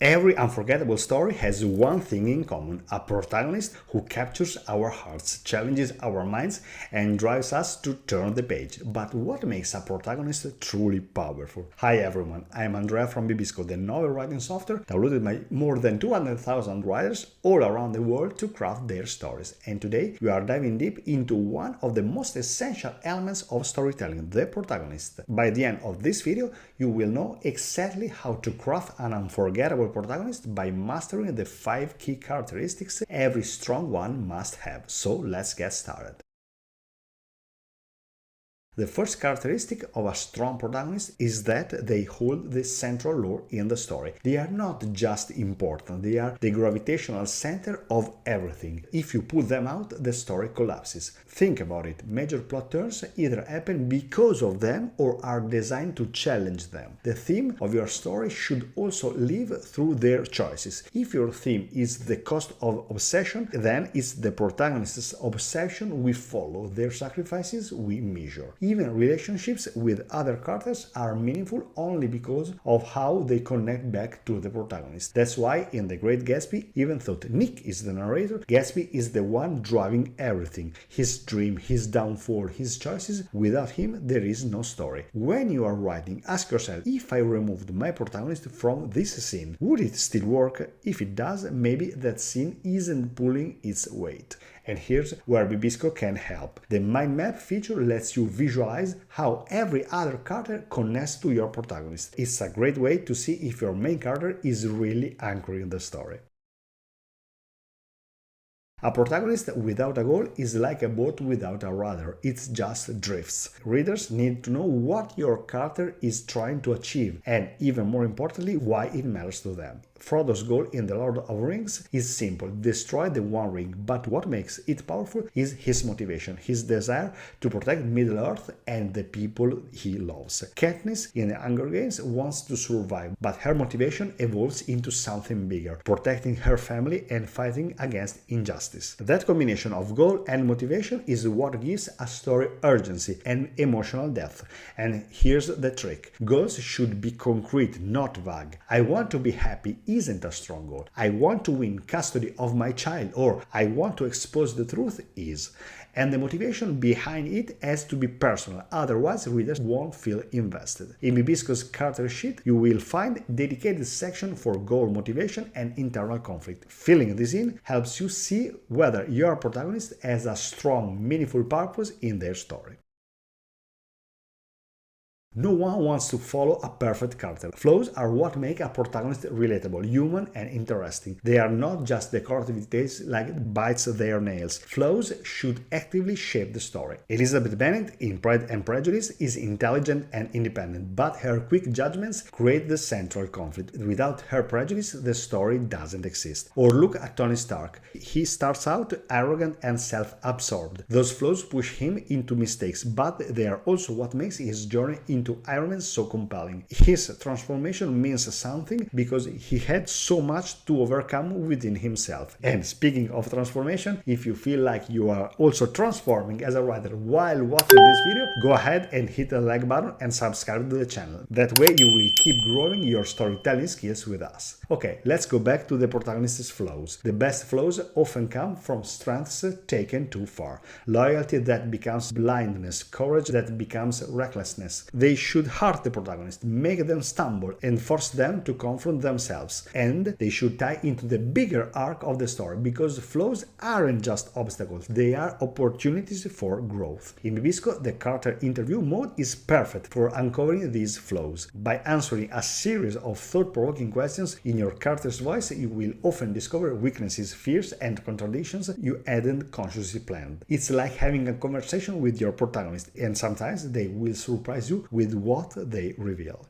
Every unforgettable story has one thing in common: a protagonist who captures our hearts, challenges our minds, and drives us to turn the page. But what makes a protagonist truly powerful? Hi everyone, I am Andrea from Bibisco, the novel writing software downloaded by more than 200,000 writers all around the world to craft their stories. And today we are diving deep into one of the most essential elements of storytelling, the protagonist. By the end of this video, you will know exactly how to craft an unforgettable protagonist by mastering the 5 key characteristics every strong one must have. So let's get started. The first characteristic of a strong protagonist is that they hold the central role in the story. They are not just important, they are the gravitational center of everything. If you put them out, the story collapses. Think about it. Major plot turns either happen because of them or are designed to challenge them. The theme of your story should also live through their choices. If your theme is the cost of obsession, then it's the protagonist's obsession we follow, their sacrifices we measure. Even relationships with other characters are meaningful only because of how they connect back to the protagonist. That's why in The Great Gatsby, even though Nick is the narrator, Gatsby is the one driving everything. His dream, his downfall, his choices. Without him, there is no story. When you are writing, ask yourself, if I removed my protagonist from this scene, would it still work? If it does, maybe that scene isn't pulling its weight. And here's where bibisco can help. The mind map feature lets you visualize how every other character connects to your protagonist. It's a great way to see if your main character is really anchoring the story. A protagonist without a goal is like a boat without a rudder, it just drifts. Readers need to know what your character is trying to achieve, and even more importantly, why it matters to them. Frodo's goal in The Lord of the Rings is simple: destroy the One Ring, but what makes it powerful is his motivation, his desire to protect Middle-earth and the people he loves. Katniss in The Hunger Games wants to survive, but her motivation evolves into something bigger: protecting her family and fighting against injustice. That combination of goal and motivation is what gives a story urgency and emotional depth. And here's the trick: goals should be concrete, not vague. I want to be happy isn't a strong goal. I want to win custody of my child, or I want to expose the truth is. And the motivation behind it has to be personal, otherwise readers won't feel invested. In Bibisco's character sheet, you will find a dedicated section for goal, motivation, and internal conflict. Filling this in helps you see whether your protagonist has a strong, meaningful purpose in their story. No one wants to follow a perfect character. Flaws are what make a protagonist relatable, human, and interesting. They are not just decorative details like bites their nails. Flaws should actively shape the story. Elizabeth Bennet in Pride and Prejudice is intelligent and independent, but her quick judgments create the central conflict. Without her prejudice, the story doesn't exist. Or look at Tony Stark. He starts out arrogant and self-absorbed. Those flaws push him into mistakes, but they are also what makes his journey into Iron Man so compelling. His transformation means something because he had so much to overcome within himself. And speaking of transformation, if you feel like you are also transforming as a writer while watching this video, go ahead and hit the like button and subscribe to the channel. That way you will keep growing your storytelling skills with us. Okay, let's go back to the protagonist's flaws. The best flaws often come from strengths taken too far. Loyalty that becomes blindness, courage that becomes recklessness. They should hurt the protagonist, make them stumble, and force them to confront themselves. And they should tie into the bigger arc of the story, because flaws aren't just obstacles, they are opportunities for growth. In Bibisco, the character interview mode is perfect for uncovering these flaws. By answering a series of thought-provoking questions in your character's voice, you will often discover weaknesses, fears, and contradictions you hadn't consciously planned. It's like having a conversation with your protagonist, and sometimes they will surprise you with what they reveal.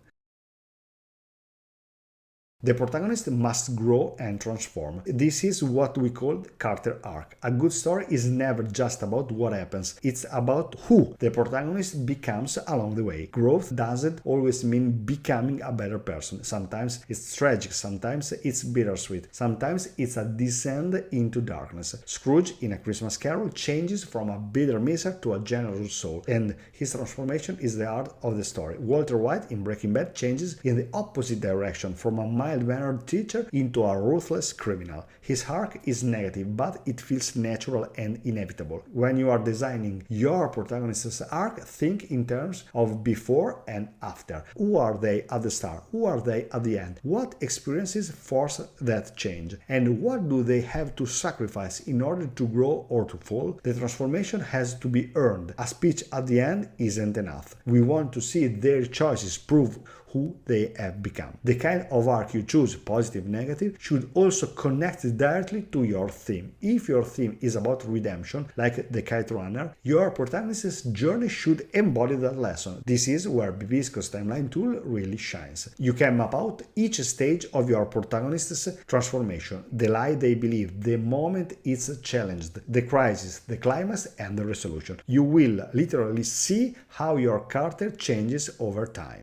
The protagonist must grow and transform. This is what we call character arc. A good story is never just about what happens, it's about who the protagonist becomes along the way. Growth doesn't always mean becoming a better person. Sometimes it's tragic, sometimes it's bittersweet, sometimes it's a descent into darkness. Scrooge in A Christmas Carol changes from a bitter miser to a generous soul, and his transformation is the heart of the story. Walter White in Breaking Bad changes in the opposite direction, from a mild-mannered teacher into a ruthless criminal. His arc is negative, but it feels natural and inevitable. When you are designing your protagonist's arc, think in terms of before and after. Who are they at the start? Who are they at the end? What experiences force that change? And what do they have to sacrifice in order to grow or to fall? The transformation has to be earned. A speech at the end isn't enough. We want to see their choices prove who they have become. The kind of arc you choose, positive, negative, should also connect directly to your theme. If your theme is about redemption, like the Kite Runner, your protagonist's journey should embody that lesson. This is where bibisco's timeline tool really shines. You can map out each stage of your protagonist's transformation, the lie they believe, the moment it's challenged, the crisis, the climax, and the resolution. You will literally see how your character changes over time.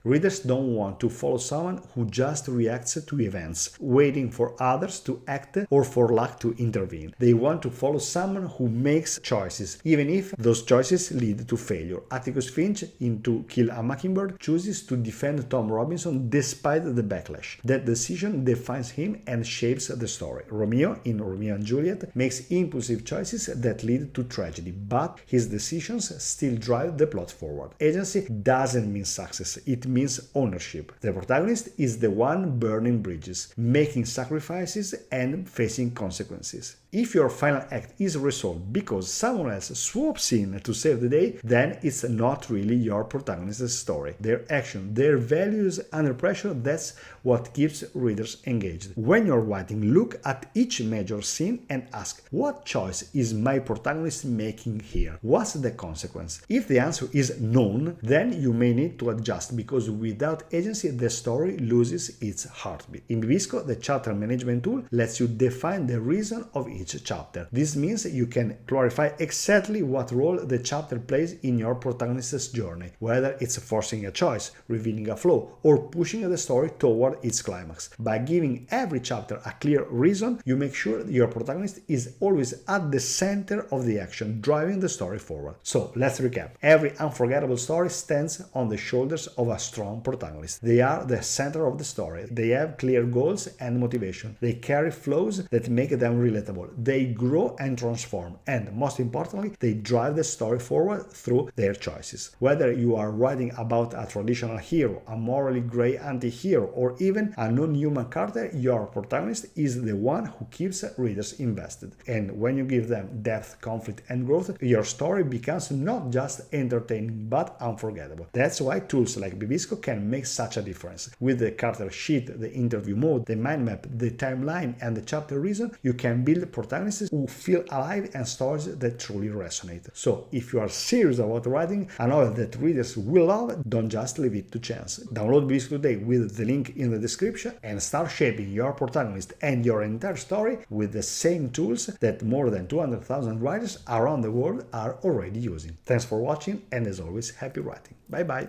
Readers don't want to follow someone who just reacts to events, waiting for others to act or for luck to intervene. They want to follow someone who makes choices, even if those choices lead to failure. Atticus Finch, in To Kill a Mockingbird, chooses to defend Tom Robinson despite the backlash. That decision defines him and shapes the story. Romeo, in Romeo and Juliet, makes impulsive choices that lead to tragedy, but his decisions still drive the plot forward. Agency doesn't mean success, it means ownership. The protagonist is the one burning bridges, making sacrifices and facing consequences. If your final act is resolved because someone else swoops in to save the day, then it's not really your protagonist's story. Their action, their values under pressure, that's what keeps readers engaged. When you're writing, look at each major scene and ask, what choice is my protagonist making here? What's the consequence? If the answer is known, then you may need to adjust, because without agency, the story loses its heartbeat. In Bibisco, the chapter management tool lets you define the reason of each chapter. This means you can clarify exactly what role the chapter plays in your protagonist's journey, whether it's forcing a choice, revealing a flaw, or pushing the story toward its climax. By giving every chapter a clear reason, you make sure your protagonist is always at the center of the action, driving the story forward. So let's recap. Every unforgettable story stands on the shoulders of a strong protagonist. They are the center of the story. They have clear goals and motivation. They carry flows that make them relatable. They grow and transform, and most importantly, they drive the story forward through their choices. Whether you are writing about a traditional hero, a morally grey anti-hero, or even a non-human character, your protagonist is the one who keeps readers invested. And when you give them depth, conflict, and growth, your story becomes not just entertaining but unforgettable. That's why tools like Bibisco can make such a difference. With the character sheet, the interview mode, the mind map, the timeline, and the chapter reason, you can build protagonists who feel alive and stories that truly resonate. So, if you are serious about writing a novel that readers will love, don't just leave it to chance. Download Bibisco today with the link in the description and start shaping your protagonist and your entire story with the same tools that more than 200,000 writers around the world are already using. Thanks for watching, and as always, happy writing. Bye bye!